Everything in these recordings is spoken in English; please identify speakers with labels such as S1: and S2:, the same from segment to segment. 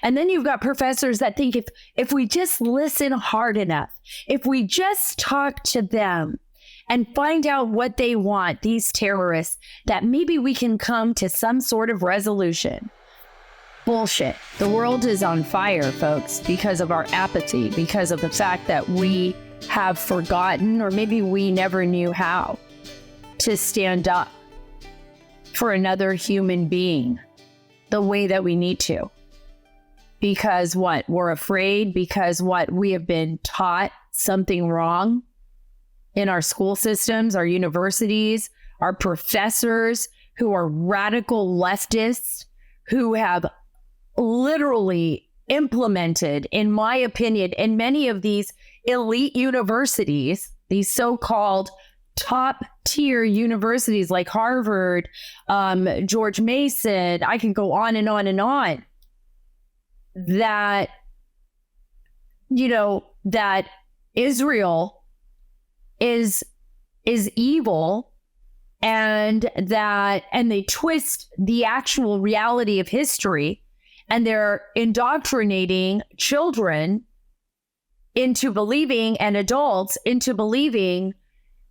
S1: And then you've got professors that think if we just listen hard enough, if we just talk to them and find out what they want, these terrorists, that maybe we can come to some sort of resolution. Bullshit. The world is on fire, folks, because of our apathy, because of the fact that we have forgotten, or maybe we never knew how to stand up for another human being the way that we need to. Because what? We're afraid, because what? We have been taught something wrong in our school systems, our universities, our professors who are radical leftists, who have literally implemented, in my opinion, in many of these elite universities, these so-called top tier universities like Harvard, George Mason, I can go on and on and on, that, you know, that Israel is evil, and they twist the actual reality of history, and they're indoctrinating children into believing, and adults into believing,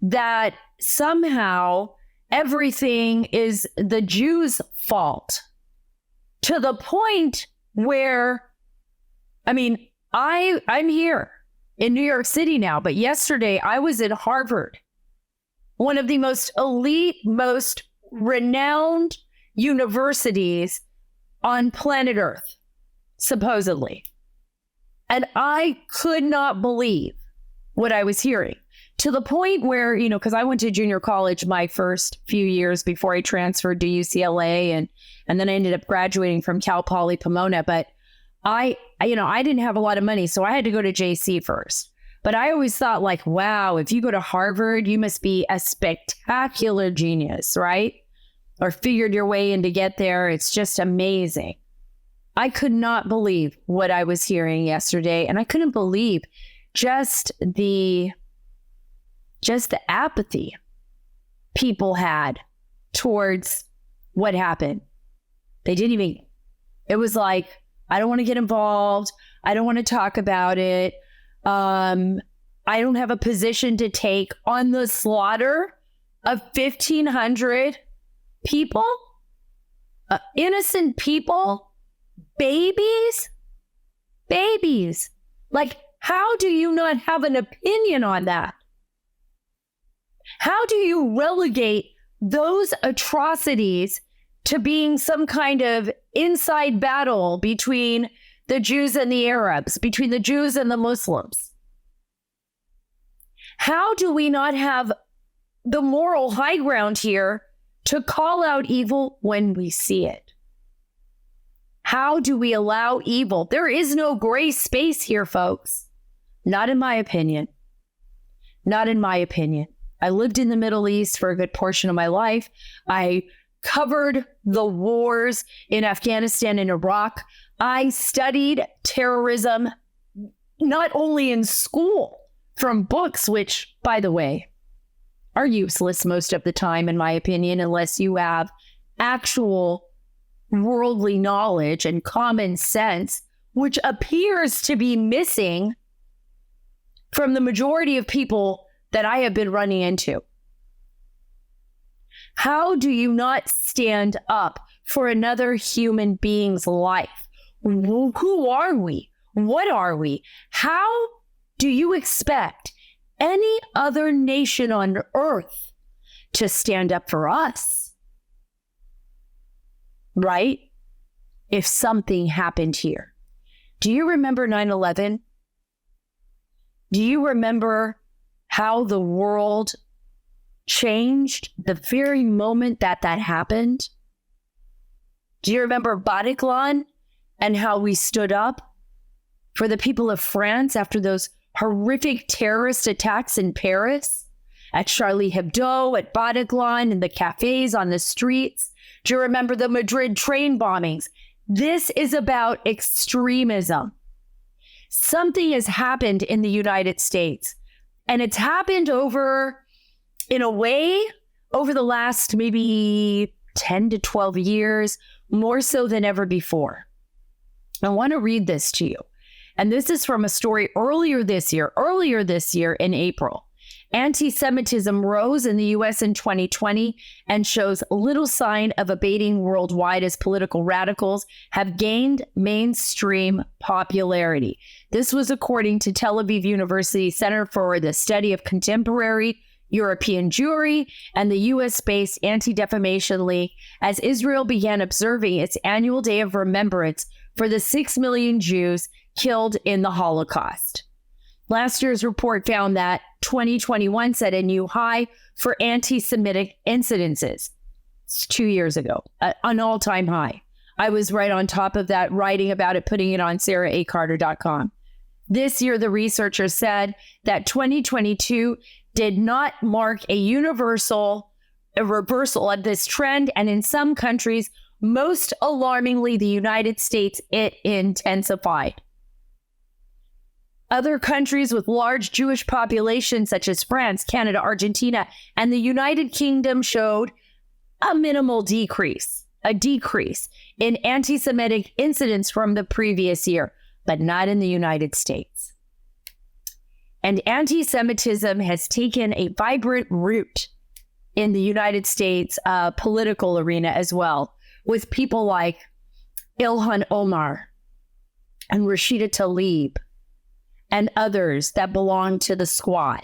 S1: that somehow everything is the Jews' fault, to the point where, I mean, I'm here in New York City now, but yesterday I was at Harvard, one of the most elite, most renowned universities on planet Earth, supposedly. And I could not believe what I was hearing, to the point where, you know, because I went to junior college my first few years before I transferred to UCLA, and then I ended up graduating from Cal Poly Pomona. But I didn't have a lot of money, so I had to go to JC first. But I always thought, like, wow, if you go to Harvard, you must be a spectacular genius, right? Or figured your way in to get there. It's just amazing. I could not believe what I was hearing yesterday, and I couldn't believe just the apathy people had towards what happened. They didn't even, it was like, I don't want to get involved. I don't want to talk about it. I don't have a position to take on the slaughter of 1,500 people, innocent people, babies. Like, how do you not have an opinion on that? How do you relegate those atrocities to being some kind of inside battle between the Jews and the Arabs, between the Jews and the Muslims? How do we not have the moral high ground here to call out evil when we see it? How do we allow evil? There is no gray space here, folks. Not in my opinion. Not in my opinion. I lived in the Middle East for a good portion of my life. I covered the wars in Afghanistan and Iraq. I studied terrorism not only in school, from books, which, by the way, are useless most of the time, in my opinion, unless you have actual worldly knowledge and common sense, which appears to be missing from the majority of people that I have been running into. How do you not stand up for another human being's life? Who are we? What are we? How do you expect any other nation on earth to stand up for us? Right? If something happened here. Do you remember 9/11? Do you remember how the world changed the very moment that happened? Do you remember Bataclan and how we stood up for the people of France after those horrific terrorist attacks in Paris, at Charlie Hebdo, at Bataclan, in the cafes, on the streets? Do you remember the Madrid train bombings? This is about extremism. Something has happened in the United States, and it's happened over the last maybe 10 to 12 years, more so than ever before. I want to read this to you. And this is from a story earlier this year in April. Anti-Semitism rose in the U.S. in 2020 and shows little sign of abating worldwide as political radicals have gained mainstream popularity. This was according to Tel Aviv University Center for the Study of Contemporary European Jewry and the U.S.-based Anti-Defamation League as Israel began observing its annual Day of Remembrance for the 6 million Jews killed in the Holocaust. Last year's report found that 2021 set a new high for anti-Semitic incidences. It's 2 years ago, an all-time high. I was right on top of that, writing about it, putting it on saracarter.com. This year, the researchers said that 2022 did not mark a reversal of this trend, and in some countries, most alarmingly, the United States, it intensified. Other countries with large Jewish populations, such as France, Canada, Argentina, and the United Kingdom, showed a minimal decrease in anti-Semitic incidents from the previous year, but not in the United States. And anti-Semitism has taken a vibrant root in the United States political arena as well, with people like Ilhan Omar and Rashida Tlaib and others that belong to the squad.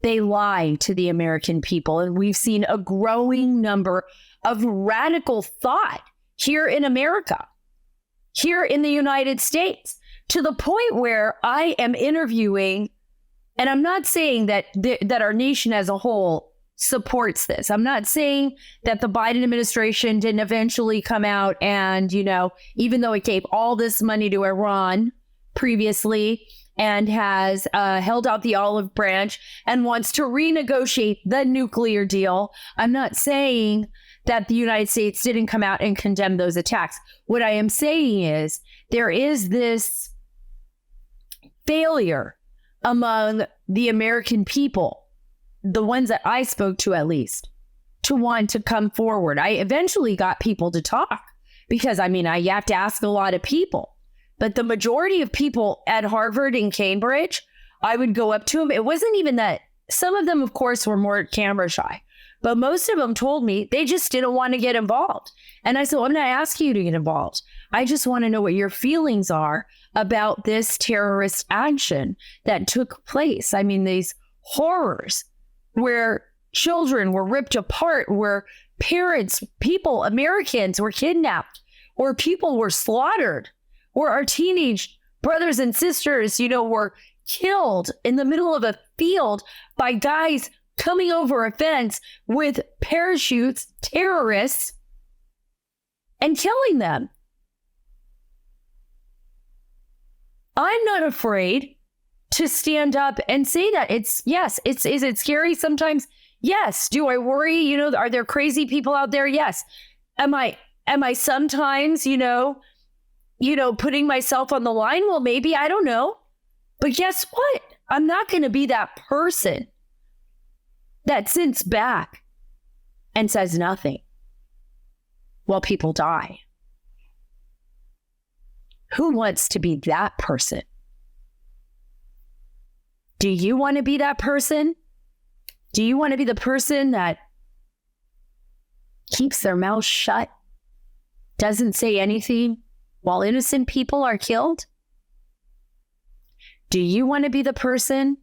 S1: They lie to the American people, and we've seen a growing number of radical thought here in America, here in the United States, to the point where I am interviewing, and I'm not saying that our nation as a whole supports this. I'm not saying that the Biden administration didn't eventually come out and, even though it gave all this money to Iran previously and has held out the olive branch and wants to renegotiate the nuclear deal. I'm not saying that the United States didn't come out and condemn those attacks. What I am saying is there is this failure among the American people, the ones that I spoke to at least, to want to come forward. I eventually got people to talk because, you have to ask a lot of people. But the majority of people at Harvard and Cambridge, I would go up to them. It wasn't even that. Some of them, of course, were more camera shy. But most of them told me they just didn't want to get involved. And I said, well, I'm not asking you to get involved. I just want to know what your feelings are about this terrorist action that took place. These horrors where children were ripped apart, where parents, people, Americans were kidnapped, or people were slaughtered, or our teenage brothers and sisters, were killed in the middle of a field by guys coming over a fence with parachutes, terrorists, and killing them. I'm not afraid to stand up and say that. Is it scary sometimes? Yes. Do I worry? Are there crazy people out there? Yes. Am I sometimes, putting myself on the line? Well, maybe, I don't know. But guess what? I'm not going to be that person that sits back and says nothing while people die. Who wants to be that person? Do you want to be that person? Do you want to be the person that keeps their mouth shut, doesn't say anything while innocent people are killed? Do you want to be the person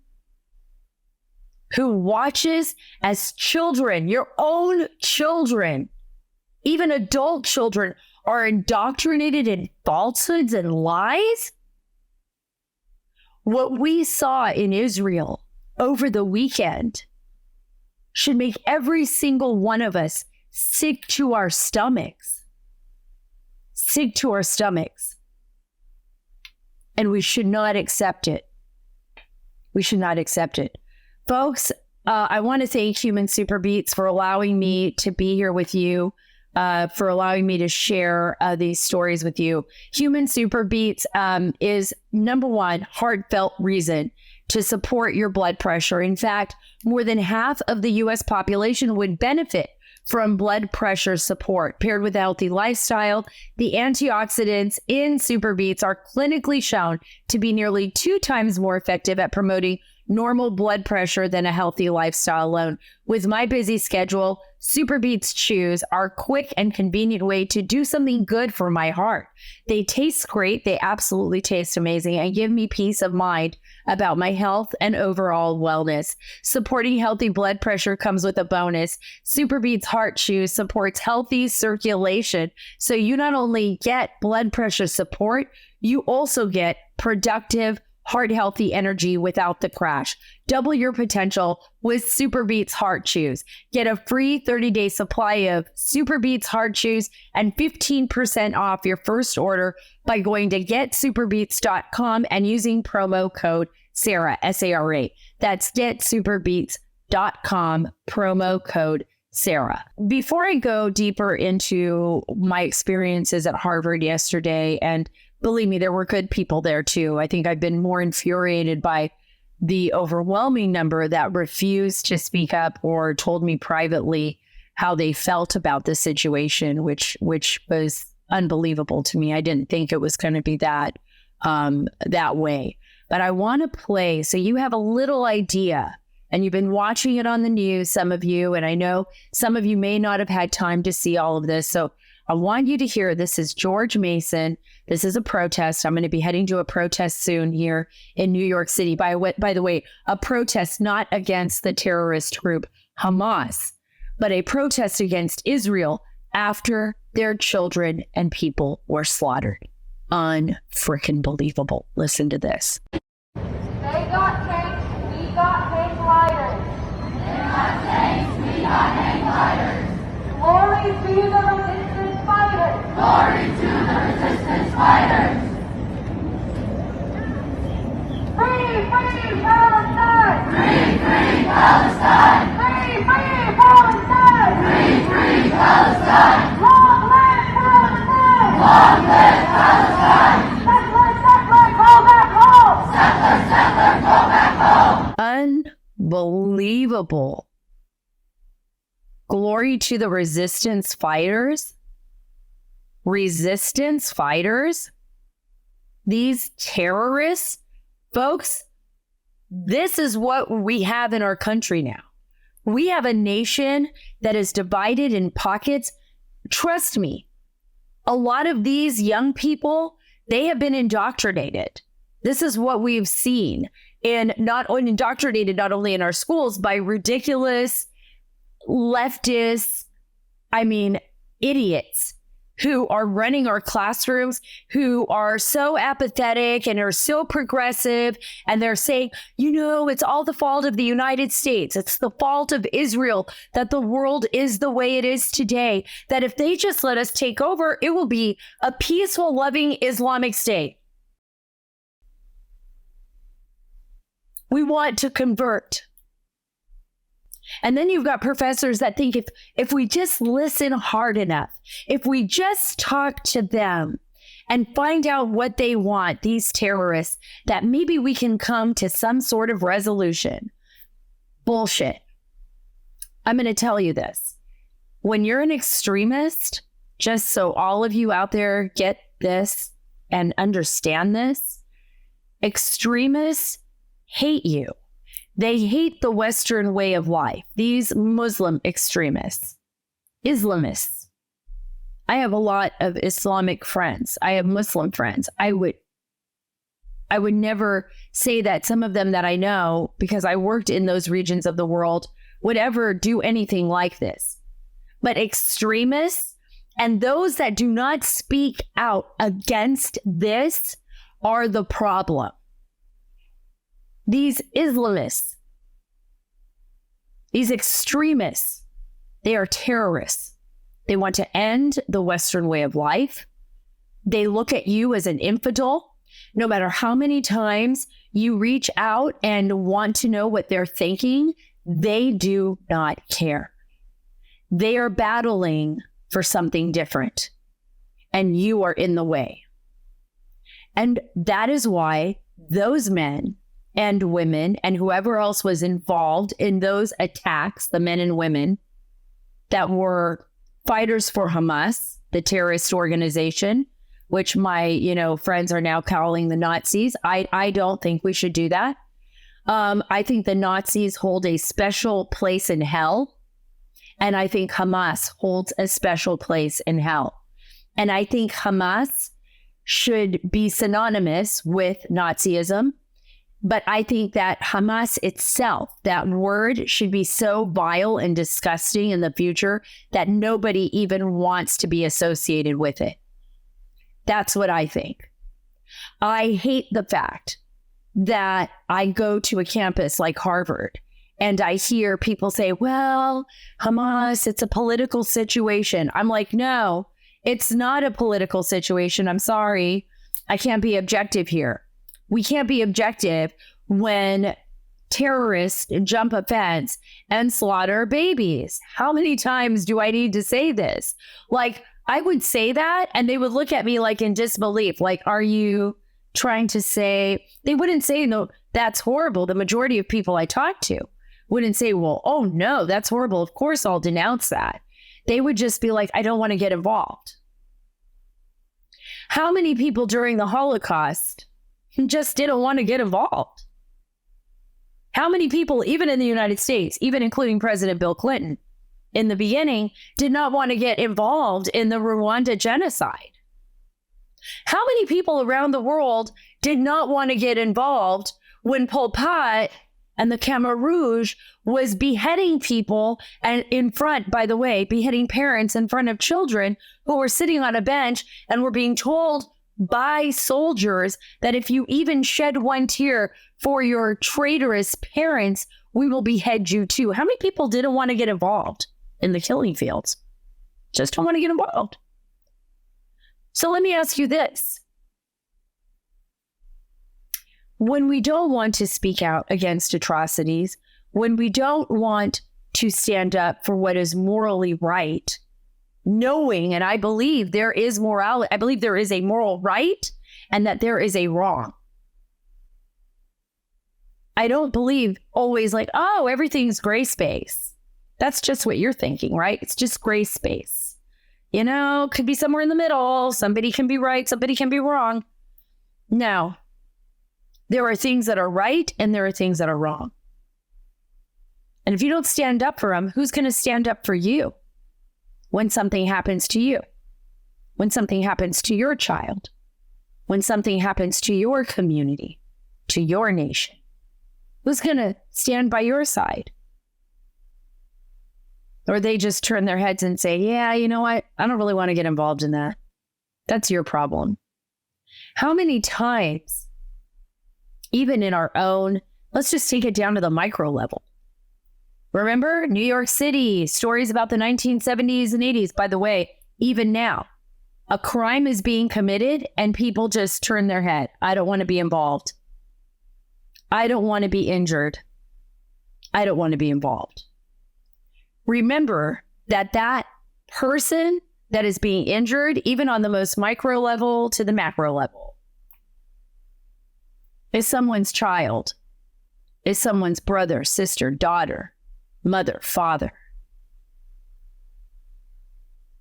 S1: who watches as children, your own children, even adult children, are indoctrinated in falsehoods and lies? What we saw in Israel over the weekend should make every single one of us sick to our stomachs. Sick to our stomachs. And we should not accept it. We should not accept it. Folks, I want to thank Human Super Beats for allowing me to be here with you, for allowing me to share these stories with you. Human Super Beats is number one heartfelt reason to support your blood pressure. In fact, more than half of the U.S. population would benefit from blood pressure support. Paired with a healthy lifestyle, the antioxidants in Super Beets are clinically shown to be nearly 2 times more effective at promoting normal blood pressure than a healthy lifestyle alone. With my busy schedule, Super Beets Chews are a quick and convenient way to do something good for my heart. They taste great. They absolutely taste amazing and give me peace of mind about my health and overall wellness. Supporting healthy blood pressure comes with a bonus. Super Beets Heart Chews supports healthy circulation. So you not only get blood pressure support, you also get productive, heart-healthy energy without the crash. Double your potential with Super Beets Heart Chews. Get a free 30-day supply of Super Beets Heart Chews and 15% off your first order by going to getsuperbeets.com and using promo code Sara, S-A-R-A. That's getsuperbeets.com, promo code Sara. Before I go deeper into my experiences at Harvard yesterday, and believe me, there were good people there too. I think I've been more infuriated by the overwhelming number that refused to speak up or told me privately how they felt about the situation, which was unbelievable to me. I didn't think it was going to be that way. But I want to play so you have a little idea. And you've been watching it on the news, some of you, and I know some of you may not have had time to see all of this. So I want you to hear, this is George Mason. This is a protest. I'm going to be heading to a protest soon here in New York City. By the way, a protest not against the terrorist group Hamas, but a protest against Israel after their children and people were slaughtered. Unfrickin' believable. Listen to this.
S2: They got tanks, we got hang gliders. They got tanks, we got hang gliders. Glory to the resistance fighters. Glory to the resistance fighters. Free, free Palestine. Free, free Palestine. Free, free Palestine. Free, free Palestine. Long live Palestine. Long live Palestine. Settler, settler, go back home. Settler, settler, go back home.
S1: Unbelievable. Glory to the resistance fighters. Resistance fighters. These terrorists. Folks, this is what we have in our country now. We have a nation that is divided in pockets. Trust me, a lot of these young people, they have been indoctrinated. This is what we've seen not only in our schools by ridiculous leftists, idiots who are running our classrooms, who are so apathetic and are so progressive. And they're saying, it's all the fault of the United States. It's the fault of Israel that the world is the way it is today. That if they just let us take over, it will be a peaceful, loving Islamic state. We want to convert. And then you've got professors that think if we just listen hard enough, if we just talk to them and find out what they want, these terrorists, that maybe we can come to some sort of resolution. Bullshit. I'm going to tell you this. When you're an extremist, just so all of you out there get this and understand this, extremists hate you. They hate the Western way of life. These Muslim extremists, Islamists. I have a lot of Islamic friends. I have Muslim friends. I would never say that some of them that I know, because I worked in those regions of the world, would ever do anything like this. But extremists and those that do not speak out against this are the problem. These Islamists, these extremists, they are terrorists. They want to end the Western way of life. They look at you as an infidel. No matter how many times you reach out and want to know what they're thinking, they do not care. They are battling for something different, and you are in the way. And that is why those men and women and whoever else was involved in those attacks, the men and women, that were fighters for Hamas, the terrorist organization, which my, friends are now calling the Nazis. I don't think we should do that. I think the Nazis hold a special place in hell. And I think Hamas holds a special place in hell. And I think Hamas should be synonymous with Nazism. But I think that Hamas itself, that word, should be so vile and disgusting in the future that nobody even wants to be associated with it. That's what I think. I hate the fact that I go to a campus like Harvard and I hear people say, well, Hamas, it's a political situation. I'm like, no, it's not a political situation. I'm sorry. I can't be objective here. We can't be objective when terrorists jump a fence and slaughter babies. How many times do I need to say this? Like, I would say that and they would look at me like in disbelief. Like, are you trying to say, they wouldn't say, no, that's horrible. The majority of people I talk to wouldn't say, well, oh no, that's horrible. Of course I'll denounce that. They would just be like, I don't want to get involved. How many people during the Holocaust just didn't want to get involved? How many people, even in the United States, even including President Bill Clinton, in the beginning, did not want to get involved in the Rwanda genocide? How many people around the world did not want to get involved when Pol Pot and the Khmer Rouge was beheading people and in front, by the way, beheading parents in front of children who were sitting on a bench and were being told by soldiers that if you even shed one tear for your traitorous parents, we will behead you too. How many people didn't want to get involved in the killing fields? Just don't want to get involved. So let me ask you this. When we don't want to speak out against atrocities, when we don't want to stand up for what is morally right, knowing, and I believe there is morality, I believe there is a moral right and that there is a wrong. I don't believe always like, oh, everything's gray space. That's just what you're thinking, right? It's just gray space. Could be somewhere in the middle. Somebody can be right, somebody can be wrong. No. There are things that are right and there are things that are wrong. And if you don't stand up for them, who's going to stand up for you when something happens to you? When something happens to your child? When something happens to your community, to your nation? Who's going to stand by your side? Or they just turn their heads and say, yeah, you know what? I don't really want to get involved in that. That's your problem. How many times, even in our own, let's just take it down to the micro level. Remember New York City, stories about the 1970s and 80s. By the way, even now, a crime is being committed and people just turn their head. I don't want to be involved. I don't want to be injured. I don't want to be involved. Remember that that person that is being injured, even on the most micro level to the macro level, is someone's child, is someone's brother, sister, daughter, mother, father.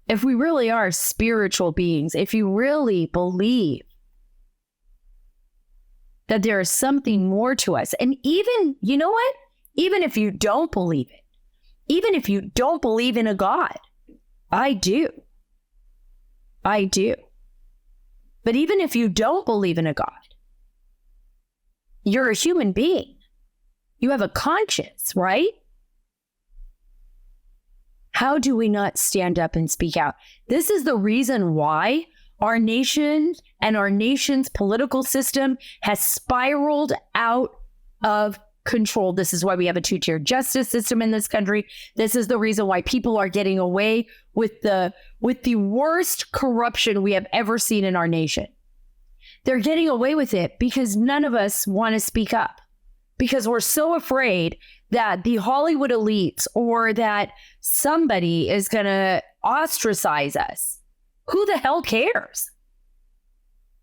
S1: If we really are spiritual beings, if you really believe that there is something more to us, and even, you know what? Even if you don't believe it, even if you don't believe in a God, I do. I do. But even if you don't believe in a God, you're a human being. You have a conscience, right? How do we not stand up and speak out? This is the reason why our nation and our nation's political system has spiraled out of control. This is why we have a two-tier justice system in this country. This is the reason why people are getting away with the worst corruption we have ever seen in our nation. They're getting away with it because none of us want to speak up, because we're so afraid that the Hollywood elites or that somebody is going to ostracize us. Who the hell cares?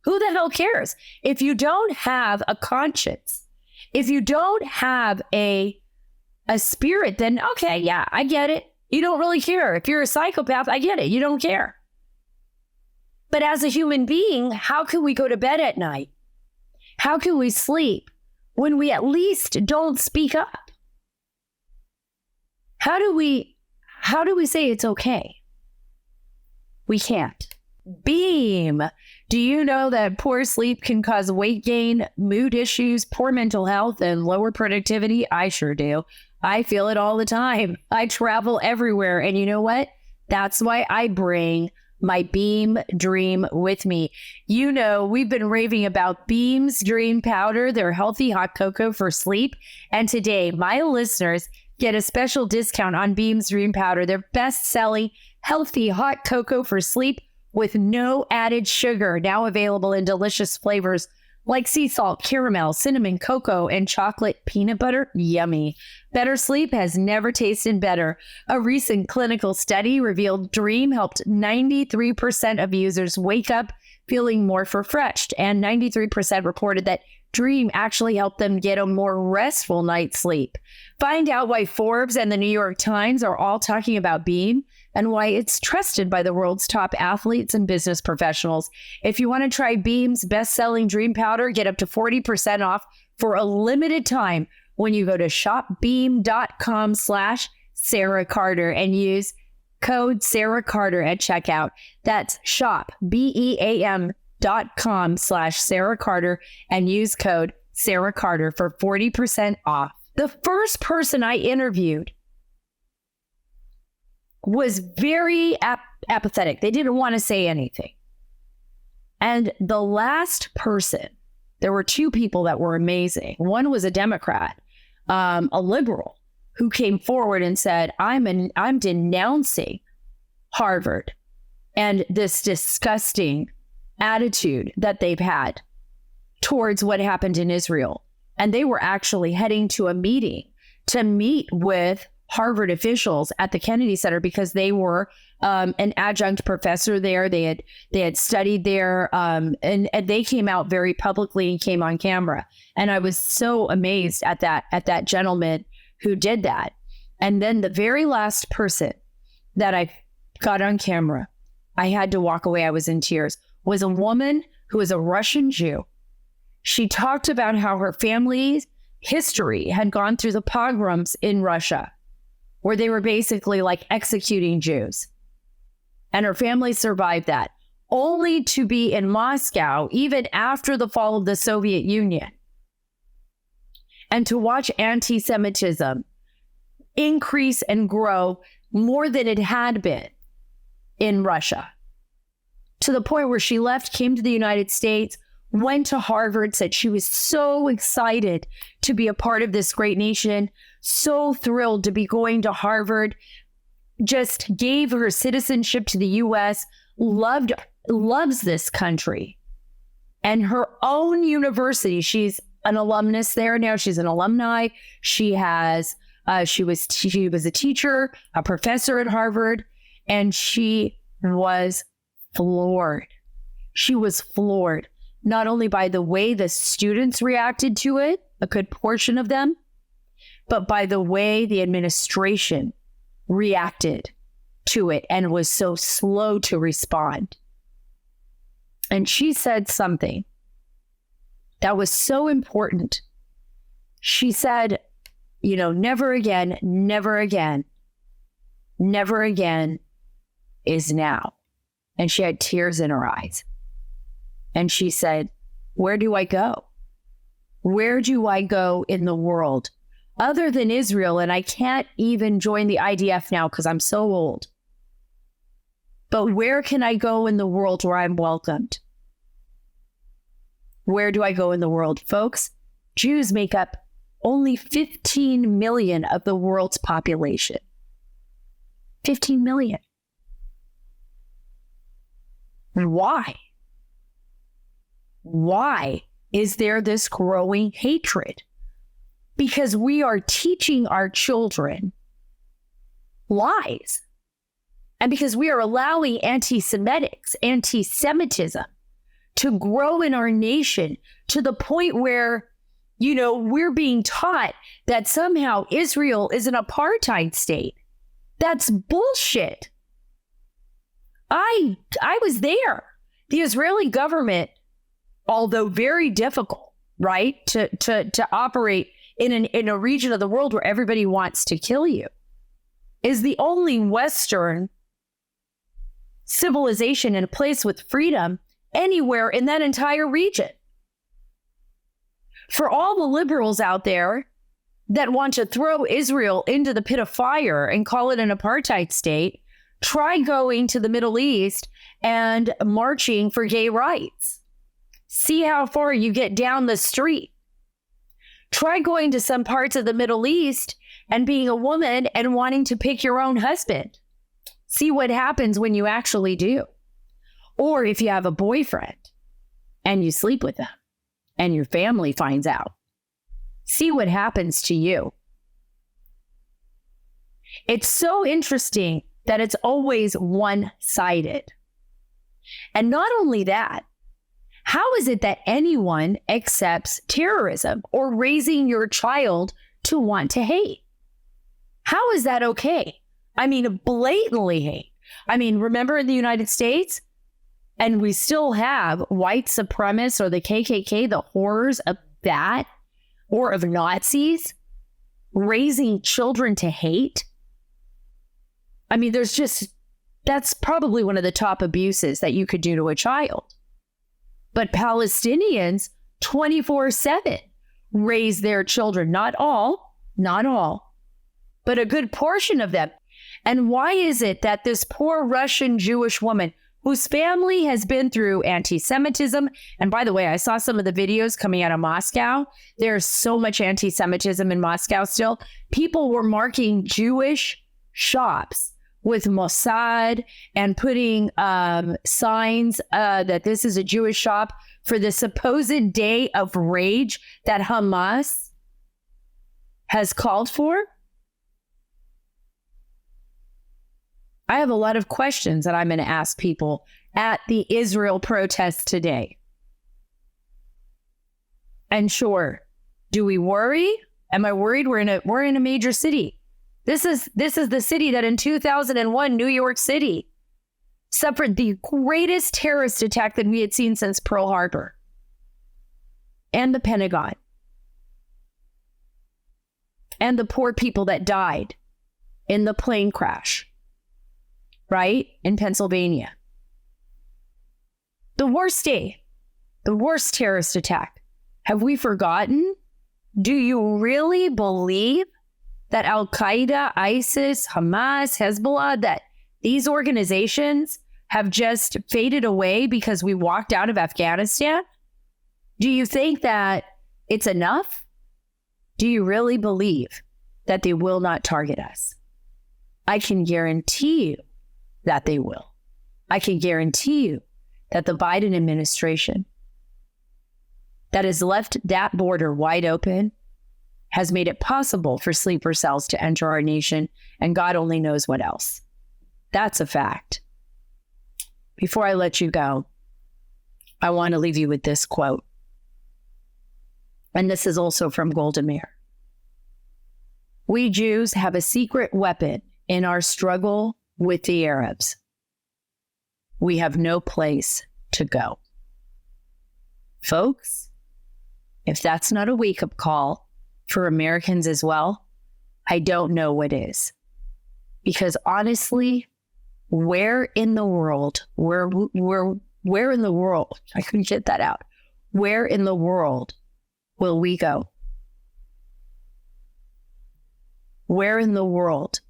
S1: Who the hell cares? If you don't have a conscience, if you don't have a spirit, then okay, yeah, I get it. You don't really care. If you're a psychopath, I get it. You don't care. But as a human being, how can we go to bed at night? How can we sleep when we at least don't speak up? How do we say it's okay? We can't. Beam. Do you know that poor sleep can cause weight gain, mood issues, poor mental health, and lower productivity? I sure do. I feel it all the time. I travel everywhere. And you know what? That's why I bring my Beam Dream with me. You know, we've been raving about Beam's Dream Powder, their healthy hot cocoa for sleep. And today, my listeners get a special discount on Beam's Dream Powder, their best-selling healthy hot cocoa for sleep with no added sugar, now available in delicious flavors like sea salt, caramel, cinnamon, cocoa, and chocolate peanut butter. Yummy. Better sleep has never tasted better. A recent clinical study revealed Dream helped 93% of users wake up feeling more refreshed, and 93% reported that Dream actually helped them get a more restful night's sleep. Find out why Forbes and the New York Times are all talking about Beam and why it's trusted by the world's top athletes and business professionals. If you want to try Beam's best-selling Dream Powder, get up to 40% off for a limited time when you go to shopbeam.com/Sara Carter and use code Sara Carter at checkout. That's shop, BEAM.com/Sara Carter and use code Sara Carter for 40% off. The first person I interviewed was very apathetic. They didn't want to say anything. And the last person, there were two people that were amazing. One was a Democrat, a liberal, who came forward and said, I'm denouncing Harvard and this disgusting attitude that they've had towards what happened in Israel. And they were actually heading to a meeting to meet with Harvard officials at the Kennedy Center because they were an adjunct professor there. They had studied there, and they came out very publicly and came on camera. And I was so amazed at that gentleman who did that. And then the very last person that I got on camera, I had to walk away. I was in tears. Was a woman who was a Russian Jew. She talked about how her family's history had gone through the pogroms in Russia, where they were basically like executing Jews. And her family survived that, only to be in Moscow, even after the fall of the Soviet Union, and to watch anti-Semitism increase and grow more than it had been in Russia, to the point where she left, came to the United States, went to Harvard, said she was so excited to be a part of this great nation, so thrilled to be going to Harvard, just gave her citizenship to the U.S., loves this country. And her own university, she's an alumnus there now, she's an alumni. She was a teacher, a professor at Harvard, and she was floored. She was floored. Not only by the way the students reacted to it, a good portion of them, but by the way the administration reacted to it and was so slow to respond. And she said something that was so important. She said, never again, never again, never again is now. And she had tears in her eyes. And she said, where do I go? Where do I go in the world other than Israel? And I can't even join the IDF now because I'm so old. But where can I go in the world where I'm welcomed? Where do I go in the world? Folks, Jews make up only 15 million of the world's population. 15 million. Why? Why is there this growing hatred? Because we are teaching our children lies. And because we are allowing anti-Semitism to grow in our nation to the point where, we're being taught that somehow Israel is an apartheid state. That's bullshit. I was there. The Israeli government, although very difficult, right, to operate in a region of the world where everybody wants to kill you, is the only Western civilization in a place with freedom anywhere in that entire region. For all the liberals out there that want to throw Israel into the pit of fire and call it an apartheid state, try going to the Middle East and marching for gay rights. See how far you get down the street. Try going to some parts of the Middle East and being a woman and wanting to pick your own husband. See what happens when you actually do. Or if you have a boyfriend and you sleep with them and your family finds out. See what happens to you. It's so interesting that it's always one-sided. And not only that, how is it that anyone accepts terrorism or raising your child to want to hate? How is that okay? I mean, blatantly hate. I mean, remember in the United States, and we still have white supremacists or the KKK, the horrors of that, or of Nazis raising children to hate. I mean, that's probably one of the top abuses that you could do to a child. But Palestinians 24/7 raise their children, not all, but a good portion of them. And why is it that this poor Russian Jewish woman whose family has been through anti-Semitism, and by the way, I saw some of the videos coming out of Moscow. There's so much anti-Semitism in Moscow still. People were marking Jewish shops with Mossad and putting signs that this is a Jewish shop for the supposed day of rage that Hamas has called for. I have a lot of questions that I'm going to ask people at the Israel protest today. And sure, do we worry? Am I worried? We're in a major city. This is the city that in 2001, New York City, suffered the greatest terrorist attack that we had seen since Pearl Harbor and the Pentagon and the poor people that died in the plane crash, right, in Pennsylvania. The worst day, the worst terrorist attack. Have we forgotten? Do you really believe that Al-Qaeda, ISIS, Hamas, Hezbollah, that these organizations have just faded away because we walked out of Afghanistan? Do you think that it's enough? Do you really believe that they will not target us? I can guarantee you that they will. I can guarantee you that the Biden administration that has left that border wide open has made it possible for sleeper cells to enter our nation, and God only knows what else. That's a fact. Before I let you go, I want to leave you with this quote. And this is also from Golda Meir. We Jews have a secret weapon in our struggle with the Arabs. We have no place to go. Folks, if that's not a wake-up call for Americans as well, I don't know what is. Because honestly, where in the world, I couldn't get that out. Where in the world will we go? Where in the world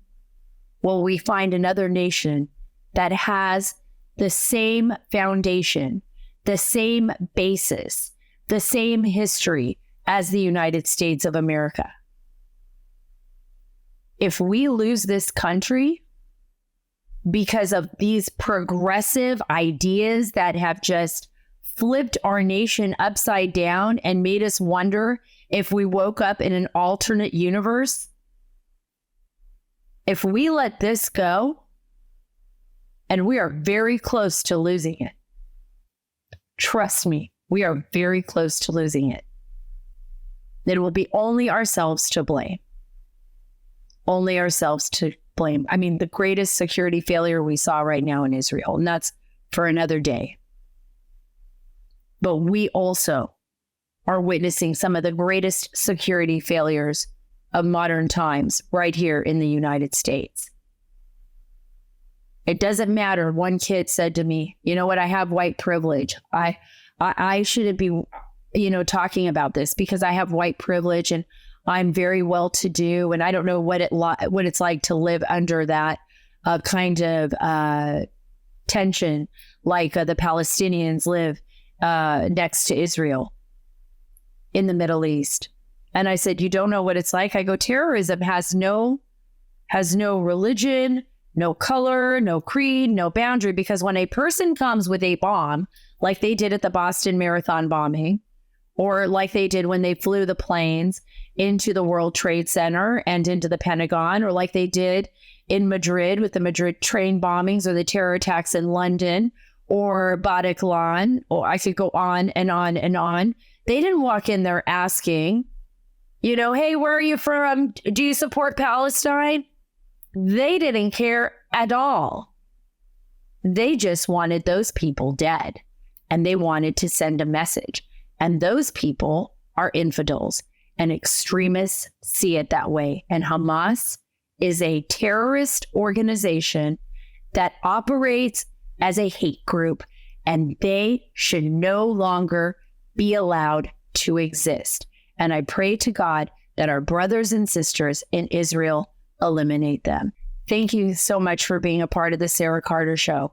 S1: will we find another nation that has the same foundation, the same basis, the same history as the United States of America? If we lose this country because of these progressive ideas that have just flipped our nation upside down and made us wonder if we woke up in an alternate universe, if we let this go, and we are very close to losing it, trust me, we are very close to losing it, it will be only ourselves to blame. Only ourselves blame. I mean, the greatest security failure we saw right now in Israel, and that's for another day. But we also are witnessing some of the greatest security failures of modern times right here in the United States. It doesn't matter. One kid said to me, you know what? I have white privilege. I shouldn't be, talking about this because I have white privilege and I'm very well to do. And I don't know what it's like to live under that kind of tension like the Palestinians live next to Israel in the Middle East. And I said, you don't know what it's like? I go, terrorism has no religion, no color, no creed, no boundary, because when a person comes with a bomb, like they did at the Boston Marathon bombing, or like they did when they flew the planes into the World Trade Center and into the Pentagon, or like they did in Madrid with the Madrid train bombings, or the terror attacks in London, or Bataclan, or I could go on and on and on. They didn't walk in there asking, hey, where are you from? Do you support Palestine? They didn't care at all. They just wanted those people dead, and they wanted to send a message. And those people are infidels, and extremists see it that way. And Hamas is a terrorist organization that operates as a hate group, and they should no longer be allowed to exist. And I pray to God that our brothers and sisters in Israel eliminate them. Thank you so much for being a part of the Sara Carter Show.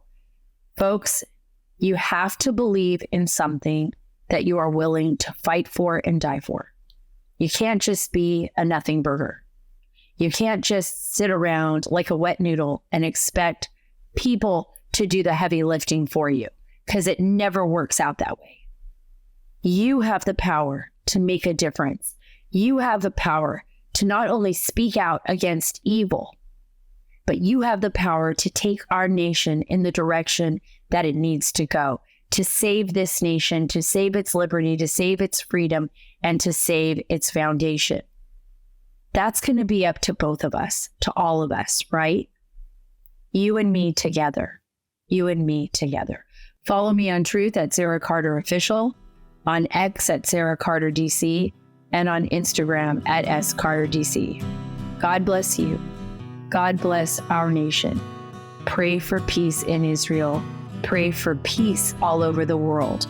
S1: Folks, you have to believe in something that you are willing to fight for and die for. You can't just be a nothing burger. You can't just sit around like a wet noodle and expect people to do the heavy lifting for you, because it never works out that way. You have the power to make a difference. You have the power to not only speak out against evil, but you have the power to take our nation in the direction that it needs to go, to save this nation, to save its liberty, to save its freedom, and to save its foundation. That's going to be up to both of us, to all of us, right? You and me together. You and me together. Follow me on Truth at Sara Carter Official, on X at Sara Carter DC, and on Instagram at SCarterDC. God bless you. God bless our nation. Pray for peace in Israel. Pray for peace all over the world.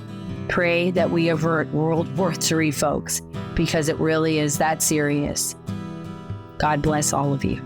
S1: Pray that we avert World War III, folks, because it really is that serious. God bless all of you.